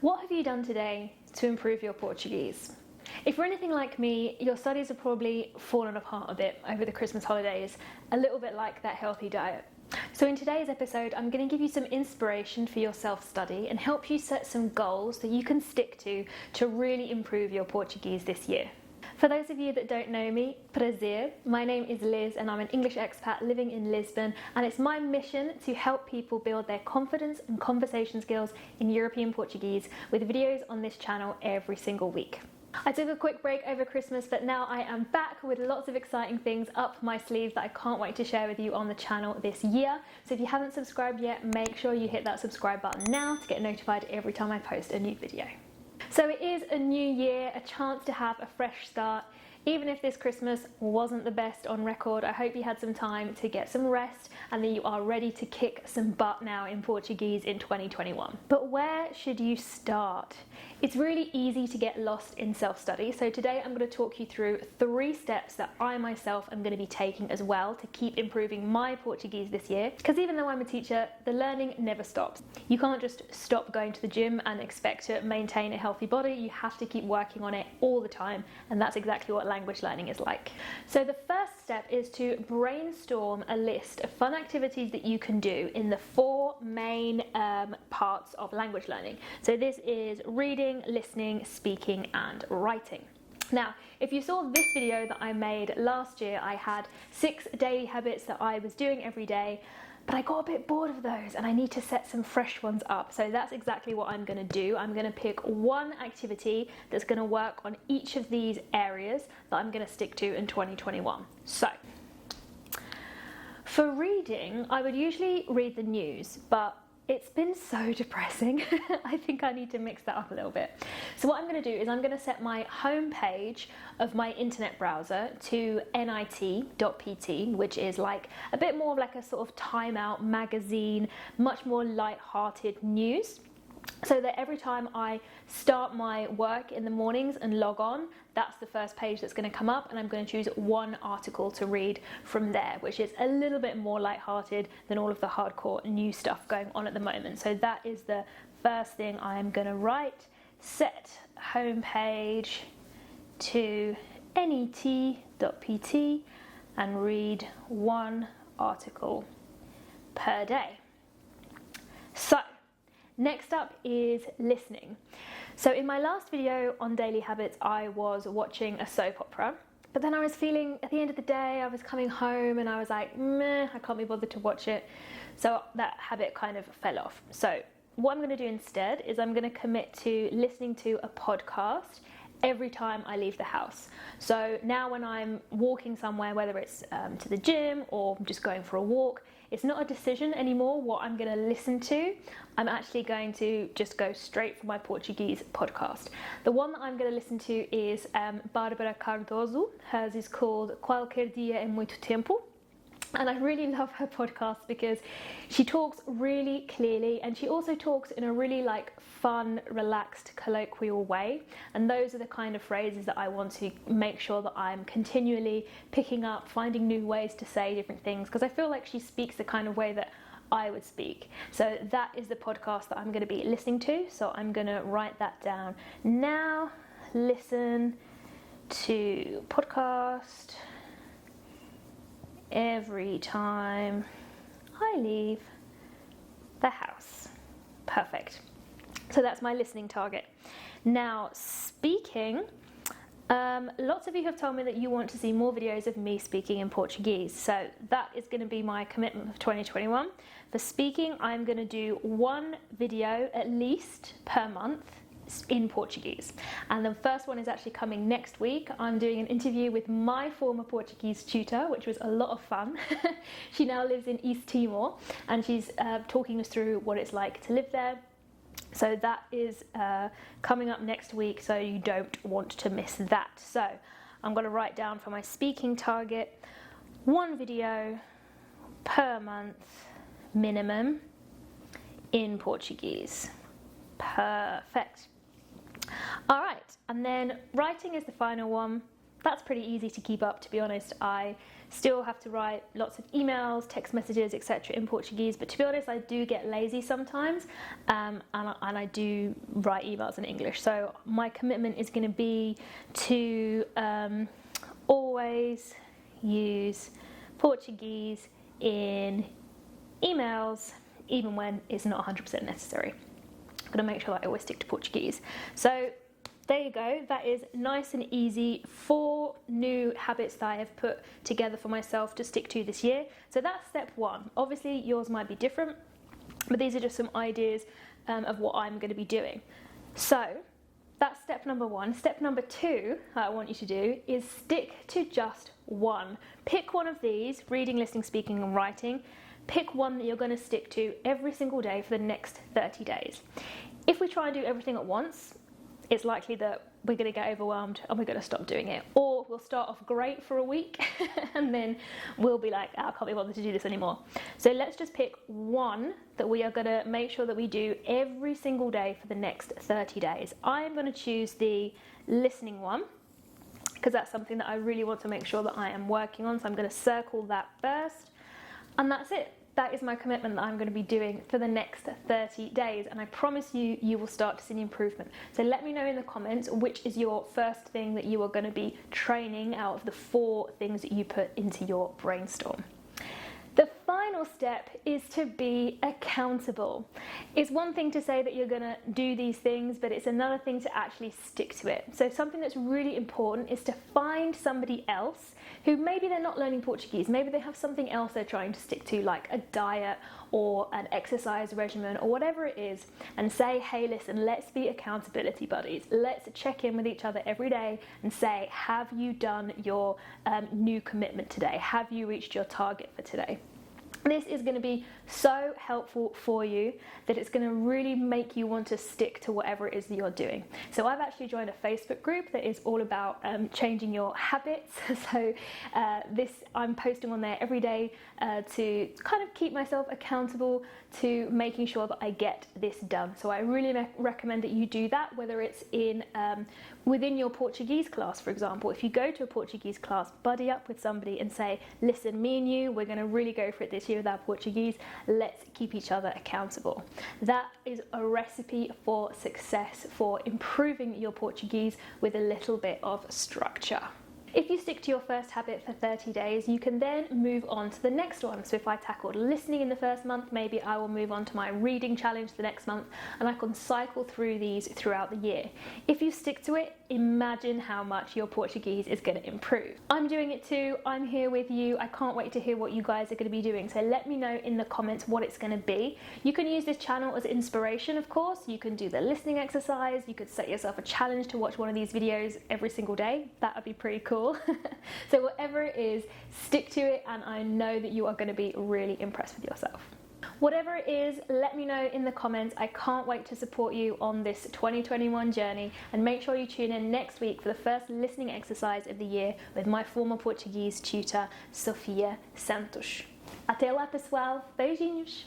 What have you done today to improve your Portuguese? If you're anything like me, your studies have probably fallen apart a bit over the Christmas holidays, a little bit like that healthy diet. So in today's episode, I'm going to give you some inspiration for your self-study and help you set some goals that you can stick to really improve your Portuguese this year. For those of you that don't know me, prazer, my name is Liz and I'm an English expat living in Lisbon, and it's my mission to help people build their confidence and conversation skills in European Portuguese with videos on this channel every single week. I took a quick break over Christmas, but now I am back with lots of exciting things up my sleeve that I can't wait to share with you on the channel this year. So if you haven't subscribed yet, make sure you hit that subscribe button now to get notified every time I post a new video. So it is a new year, a chance to have a fresh start. Even if this Christmas wasn't the best on record, I hope you had some time to get some rest and that you are ready to kick some butt now in Portuguese in 2021. But where should you start? It's really easy to get lost in self-study, so today I'm going to talk you through 3 steps that I myself am going to be taking as well to keep improving my Portuguese this year, because even though I'm a teacher, the learning never stops. You can't just stop going to the gym and expect to maintain a healthy body. You have to keep working on it all the time, and that's exactly what language learning is like. So the first step is to brainstorm a list of fun activities that you can do in the 4 main parts of language learning. So this is reading, listening, speaking and writing. Now, if you saw this video that I made last year, I had 6 daily habits that I was doing every day, but I got a bit bored of those and I need to set some fresh ones up. So that's exactly what I'm going to do. I'm going to pick one activity that's going to work on each of these areas that I'm going to stick to in 2021. So, for reading, I would usually read the news, but it's been so depressing. I think I need to mix that up a little bit. So what I'm going to do is I'm going to set my home page of my internet browser to nit.pt, which is like a bit more of like a sort of Time Out magazine, much more light-hearted news. So that every time I start my work in the mornings and log on, that's the first page that's going to come up, and I'm going to choose one article to read from there, which is a little bit more lighthearted than all of the hardcore new stuff going on at the moment. So that is the first thing I'm going to write. Set homepage to net.pt and read one article per day. So next up is listening. So in my last video on daily habits, I was watching a soap opera, but then I was feeling, at the end of the day, I was coming home and I was like, meh, I can't be bothered to watch it. So that habit kind of fell off. So what I'm going to do instead is I'm going to commit to listening to a podcast every time I leave the house. So now when I'm walking somewhere, whether it's to the gym or just going for a walk, it's not a decision anymore what I'm going to listen to. I'm actually going to just go straight for my Portuguese podcast. The one that I'm going to listen to is Bárbara Cardoso. Hers is called Qualquer Dia é Muito Tempo. And I really love her podcast because she talks really clearly, and she also talks in a really like fun, relaxed, colloquial way. And those are the kind of phrases that I want to make sure that I'm continually picking up, finding new ways to say different things, because I feel like she speaks the kind of way that I would speak. So that is the podcast that I'm going to be listening to. So I'm going to write that down now. Listen to podcast every time I leave the house. Perfect. So that's my listening target. Now, speaking, lots of you have told me that you want to see more videos of me speaking in Portuguese. So that is going to be my commitment for 2021. For speaking, I'm going to do 1 video at least per month in Portuguese, and the first one is actually coming next week. I'm doing an interview with my former Portuguese tutor, which was a lot of fun. She now lives in East Timor, and she's talking us through what it's like to live there. So that is coming up next week, so you don't want to miss that. So I'm going to write down for my speaking target 1 video per month minimum in Portuguese. Perfect. All right, and then writing is the final one. that's pretty easy to keep up, to be honest. I still have to write lots of emails, text messages, etc. in Portuguese, but to be honest, I do get lazy sometimes, and I do write emails in English. So my commitment is going to be to always use Portuguese in emails, even when it's not 100% necessary. I'm going to make sure that I always stick to Portuguese. So there you go, that is nice and easy, 4 new habits that I have put together for myself to stick to this year. So that's step 1. Obviously yours might be different, but these are just some ideas of what I'm going to be doing. So that's step number 1. Step number 2 that I want you to do is stick to just one. Pick one of these: reading, listening, speaking and writing. Pick one that you're going to stick to every single day for the next 30 days. If we try and do everything at once, it's likely that we're going to get overwhelmed and we're going to stop doing it. Or we'll start off great for a week and then we'll be like, I can't be bothered to do this anymore. So let's just pick one that we are going to make sure that we do every single day for the next 30 days. I am going to choose the listening one because that's something that I really want to make sure that I am working on. So I'm going to circle that first, and that's it. That is my commitment that I'm going to be doing for the next 30 days, and I promise you, you will start to see improvement. So let me know in the comments which is your first thing that you are going to be training out of the 4 things that you put into your brainstorm. The final step is to be accountable. It's one thing to say that you're going to do these things, but it's another thing to actually stick to it. So something that's really important is to find somebody else who maybe they're not learning Portuguese, maybe they have something else they're trying to stick to, like a diet or an exercise regimen or whatever it is, and say, hey, listen, let's be accountability buddies. Let's check in with each other every day and say, have you done your new commitment today? Have you reached your target for today? This is going to be so helpful for you that it's going to really make you want to stick to whatever it is that you're doing. So I've actually joined a Facebook group that is all about changing your habits. So I'm posting on there every day to kind of keep myself accountable to making sure that I get this done. So I really recommend that you do that, whether it's in within your Portuguese class, for example. If you go to a Portuguese class, buddy up with somebody and say, listen, me and you, we're going to really go for it this year with our Portuguese. Let's keep each other accountable. That is a recipe for success, for improving your Portuguese with a little bit of structure. If you stick to your first habit for 30 days, you can then move on to the next one. So if I tackled listening in the first month, maybe I will move on to my reading challenge the next month, and I can cycle through these throughout the year. If you stick to it, imagine how much your Portuguese is going to improve. I'm doing it too. I'm here with you. I can't wait to hear what you guys are going to be doing. So let me know in the comments what it's going to be. You can use this channel as inspiration, of course. You can do the listening exercise. You could set yourself a challenge to watch one of these videos every single day. That would be pretty cool. So whatever it is, stick to it, and I know that you are going to be really impressed with yourself. Whatever it is, let me know in the comments. I can't wait to support you on this 2021 journey, and make sure you tune in next week for the first listening exercise of the year with my former Portuguese tutor, Sofia Santos. Até lá, pessoal. Beijinhos!